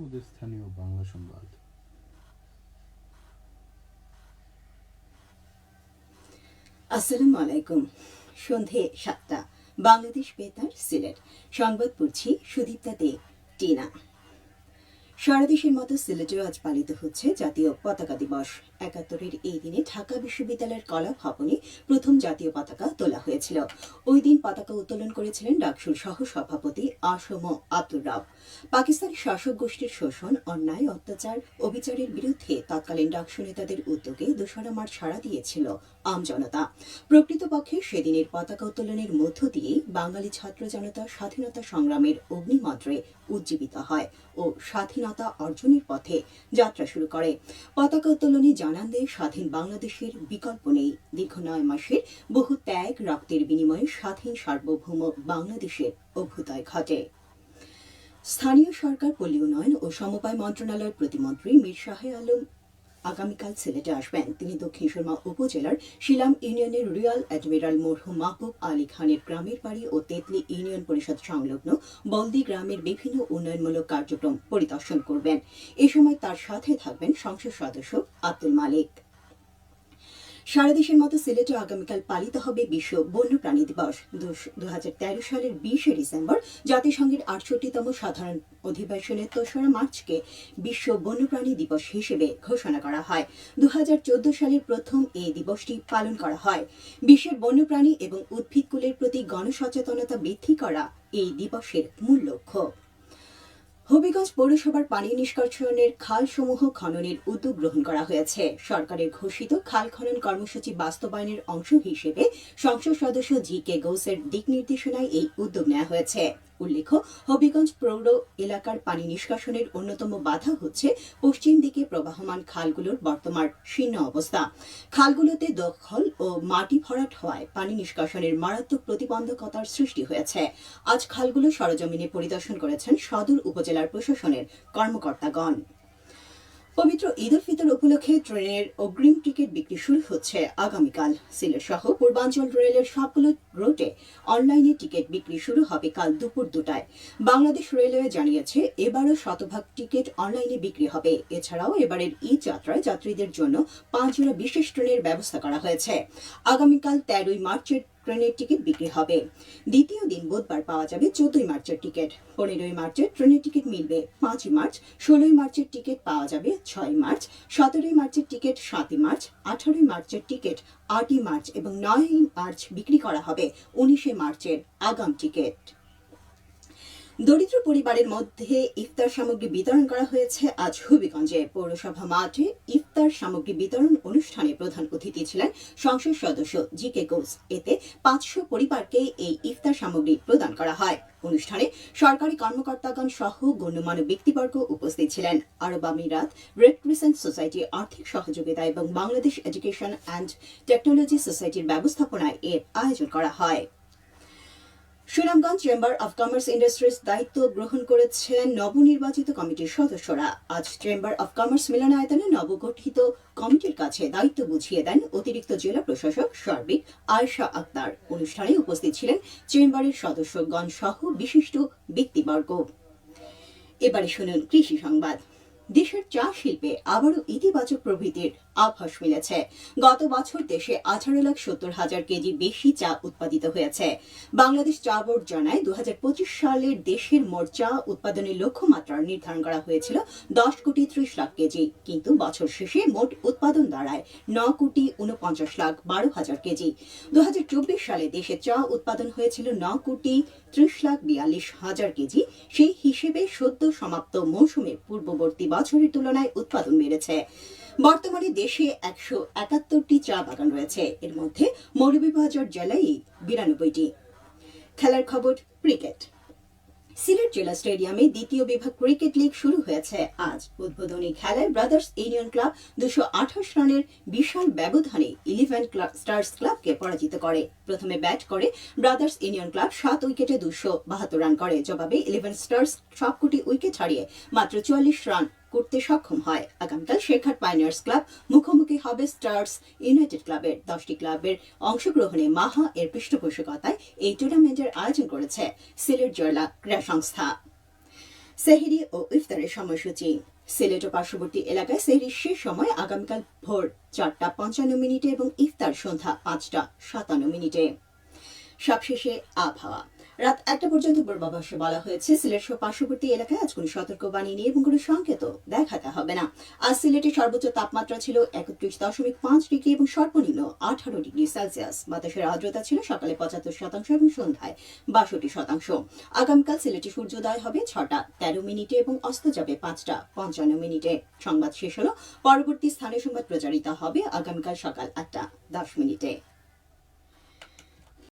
আমাদের স্থানীয় বাংলা সংবাদ। আসসালামু আলাইকুম। সন্ধে ৭টা, বাংলাদেশ বেতার সিলেট। সংবাদ পড়ছি সুদীপ্তা দে, টিনা। সারা দেশের মতো সিলেটেও আজ পালিত হচ্ছে জাতীয় পতাকা দিবস। ৭১-এর এই দিনে ঢাকা বিশ্ববিদ্যালয়ের কলা ভবনে প্রথম জাতীয় পতাকা তোলা হয়েছিল। ওই দিন পতাকা উত্তোলন করেছিলেন ডাকসুর সহ সভাপতি আসম আব্দুর রব। পাকিস্তানি শাসক গোষ্ঠীর শোষণ, অন্যায়, অত্যাচার, অবিচারের বিরুদ্ধে তৎকালীন ডাকসু নেতাদের উদ্যোগে ২রা মার্চ সাড়া দিয়েছিল আমজনতা। প্রকৃতপক্ষে সেদিনের পতাকা উত্তোলনের মধ্য দিয়েই বাঙালি ছাত্র জনতা স্বাধীনতা সংগ্রামের অগ্নিমন্ত্রে উজ্জীবিত হয় ও স্বাধীনতা অর্জনের পথে যাত্রা শুরু করে। পতাকা উত্তোলনে জানান দেয় স্বাধীন বাংলাদেশের বিকল্প নেই। দীর্ঘ ৯ মাসের বহু ত্যাগ, রক্তের বিনিময়ে স্বাধীন সার্বভৌম বাংলাদেশের অভ্যুদয় ঘটে। স্থানীয় সরকার, পল্লী উন্নয়ন ও সমবায় মন্ত্রণালয়ের প্রতিমন্ত্রী মীর শাহে আলম আগামীকাল সিলেটে আসবেন। তিনি দক্ষিণ সুরমা উপজেলার শিলাম ইউনিয়নের রিয়াল অ্যাডমিরাল মরহুম মাহবুব আলী খানের গ্রামের বাড়ি ও তেতলি ইউনিয়ন পরিষদ সংলগ্ন বলদি গ্রামের বিভিন্ন উন্নয়নমূলক কার্যক্রম পরিদর্শন করবেন। এ সময় তার সাথে থাকবেন সংসদ সদস্য আব্দুল মালিক। সারা দেশের মতো সিলেটে আগামীকাল পালিত হবে বিশ্ব বন্যপ্রাণী দিবস। ২০১৩ সালের ২০শে ডিসেম্বর জাতিসংঘের ৬৮তম সাধারণ অধিবেশনে ৩রা মার্চকে বিশ্ব বন্যপ্রাণী দিবস হিসেবে ঘোষণা করা হয়। ২০১৪ সালের প্রথম এই দিবসটি পালন করা হয়। বিশ্বের বন্যপ্রাণী এবং উদ্ভিদকুলের প্রতি গণসচেতনতা বৃদ্ধি করা এই দিবসের মূল লক্ষ্য। হবিগঞ্জ পৌরসভার পানি নিষ্কাশনের খালসমূহ খননের উদ্যোগ গ্রহণ করা হয়েছে। সরকারের ঘোষিত খাল খনন কর্মসূচি বাস্তবায়নের অংশ হিসেবে সংসদ সদস্য জি.কে. গৌসের দিক নির্দেশনায় এই উদ্যোগ নেওয়া হয়েছে। উল্লেখ্য, হবিগঞ্জ পৌর এলাকার পানি নিষ্কাশনের অন্যতম বাধা হচ্ছে পশ্চিম দিকে প্রবাহমান খালগুলোর বর্তমান শীর্ণ অবস্থা। খালগুলোতে দখল ও মাটি ভরাট হওয়ায় পানি নিষ্কাশনের মারাত্মক প্রতিবন্ধকতার সৃষ্টি হয়েছে। আজ খালগুলো সরজমিনে পরিদর্শন করেছেন সদর উপজেলার প্রশাসনের কর্মকর্তাগণ। পবিত্র ঈদ উল ফিতর উপলক্ষে ট্রেনের অগ্রিম টিকিট বিক্রি শুরু হচ্ছে আগামীকাল। সিলেট সহ পূর্বাঞ্চল রেলের সবগুলো রুটে অনলাইনে টিকিট বিক্রি শুরু হবে কাল দুপুর ২টায়। বাংলাদেশ রেলওয়ে জানিয়েছে, এবারও শতভাগ টিকিট অনলাইনে বিক্রি হবে। এছাড়াও এবারের ঈদ যাত্রায় যাত্রীদের জন্য ৫ জোড়া বিশেষ ট্রেনের ব্যবস্থা করা হয়েছে। আগামীকাল ১৩ই মার্চের ট্রেনের টিকিট বিক্রি হবে। দ্বিতীয় দিন বুধবার পাওয়া যাবে ১৪ই মার্চের টিকিট। ১৫ই মার্চের ট্রেনের টিকিট মিলবে ৫ই মার্চ। ১৬ই মার্চের টিকিট পাওয়া যাবে ৬ই মার্চ। ১৭ই মার্চের টিকিট ৭ই মার্চ। ১৮ই মার্চের টিকিট ৮ই মার্চ এবং ৯ই মার্চ বিক্রি করা হবে ১৯শে মার্চের আগাম টিকিট। দরিদ্র পরিবারের মধ্যে ইফতার সামগ্রী বিতরণ করা হয়েছে আজ হবিগঞ্জে। পৌরসভা মাঠে ইফতার সামগ্রী বিতরণ অনুষ্ঠানে প্রধান অতিথি ছিলেন সংসদ সদস্য জি.কে. গৌস। এতে ৫০০ পরিবারকে এই ইফতার সামগ্রী প্রদান করা হয়। অনুষ্ঠানে সরকারি কর্মকর্তাগণ সহ গণ্যমান্য ব্যক্তিবর্গ উপস্থিত ছিলেন। আরব আমিরাত রেড ক্রিসেন্ট সোসাইটির আর্থিক সহযোগিতা এবং বাংলাদেশ এডুকেশন অ্যান্ড টেকনোলজি সোসাইটির ব্যবস্থাপনায় এর আয়োজন করা হয়। Sunamganj chamber of commerce industries দায়িত্ব গ্রহণ করেছেন নবনির্বাচিত কমিটির সদস্যরা। আজ চেম্বার অব কমার্স মিলনায়তনে নবগঠিত কমিটির কাছে দায়িত্ব বুঝিয়ে দেন অতিরিক্ত জেলা প্রশাসক সার্বিক আয়েশা আক্তার। অনুষ্ঠানে উপস্থিত ছিলেন চেম্বারের সদস্যগণ সহ বিশিষ্ট ব্যক্তিবর্গ। এবারে শুনুন কৃষি সংবাদ। দেশের চা শিল্পে আবারও ইতিবাচক প্রবৃদ্ধির আভাস মিলেছে। গত বছর দেশে ১৮,৭০,০০০ কেজি বেশি চা উৎপাদিত হয়েছে। বাংলাদেশ চা বোর্ড জানায়, ২০২৫ সালের দেশের মোট চা উৎপাদনের লক্ষ্যমাত্রা নির্ধারণ করা হয়েছিল ১০,৩০,০০,০০০ কেজি, কিন্তু বছর শেষে মোট উৎপাদন দাঁড়ায় ৯,৪৯,১২,০০০ কেজি। ২০২৪ সালে দেশে চা উৎপাদন হয়েছিল ৯,৩০,৪২,০০০ কেজি। সেই হিসেবে সদ্য সমাপ্ত মৌসুমের পূর্ববর্তী বছরের তুলনায় উৎপাদন বেড়েছে। বর্তমানে দেশে ১৭১টি চা বাগান রয়েছে। এর মধ্যে মৌলভীবাজার জেলায় ৯২টি। খেলার খবর, ক্রিকেট। সিলেট জেলা স্টেডিয়ামে দ্বিতীয় বিভাগ ক্রিকেট লীগ শুরু হয়েছে আজ। উদ্বোধনী খেলায় ব্রাদার্স ইউনিয়ন ক্লাব ২২৮ রানের বিশাল ব্যবধানে 11 স্টার্স ক্লাবকে পরাজিত করে। প্রথমে ব্যাট করে ব্রাদার্স ইউনিয়ন ক্লাব ৭ উইকেটে ২৭২ রান করে। জবাবে 11 স্টার্স সবকটি উইকেট হারিয়ে মাত্র ৪৪ রান করতে সক্ষম হয়। আগামীকাল শেরঘাট পাইনিয়ার্স ক্লাব মুখোমুখি হবে স্টার্স ইউনাইটেড ক্লাবের। 10টি ক্লাবের অংশগ্রহণে মাহা এর পৃষ্ঠপোষকতায় এই টুর্নামেন্টের আয়োজন করেছে সিলেট জেলা ক্রীড়া সংস্থা। সেহরি ও ইফতারের সময়সূচি। সিলেট ও পার্শ্ববর্তী এলাকায় সেহরির শেষ সময় আগামীকাল ভোর 4:55 এবং ইফতার সন্ধ্যা 5:57। সবশেষে আবহাওয়া। রাত 1টা পর্যন্ত পূর্বাভাসে বলা হয়েছে সিলেট সহ পার্শ্ববর্তী এলাকায় আজ কোনো সতর্কবাণী নেই এবং কোনো সংকেত দেখাতে হবে না। আজ সিলেটের সর্বোচ্চ তাপমাত্রা ছিল 31.5 ডিগ্রি এবং সর্বনিম্ন 18 ডিগ্রি সেলসিয়াস। বাতাসের আর্দ্রতা ছিল সকালে 75% এবং সন্ধ্যায় 62%। আগামীকাল সিলেটে সূর্যোদয় হবে 6:13 এবং অস্ত যাবে 5:55। সংবাদ শেষ হলো। পরবর্তী স্থানীয় সংবাদ প্রচারিত হবে আগামীকাল সকাল 8:10।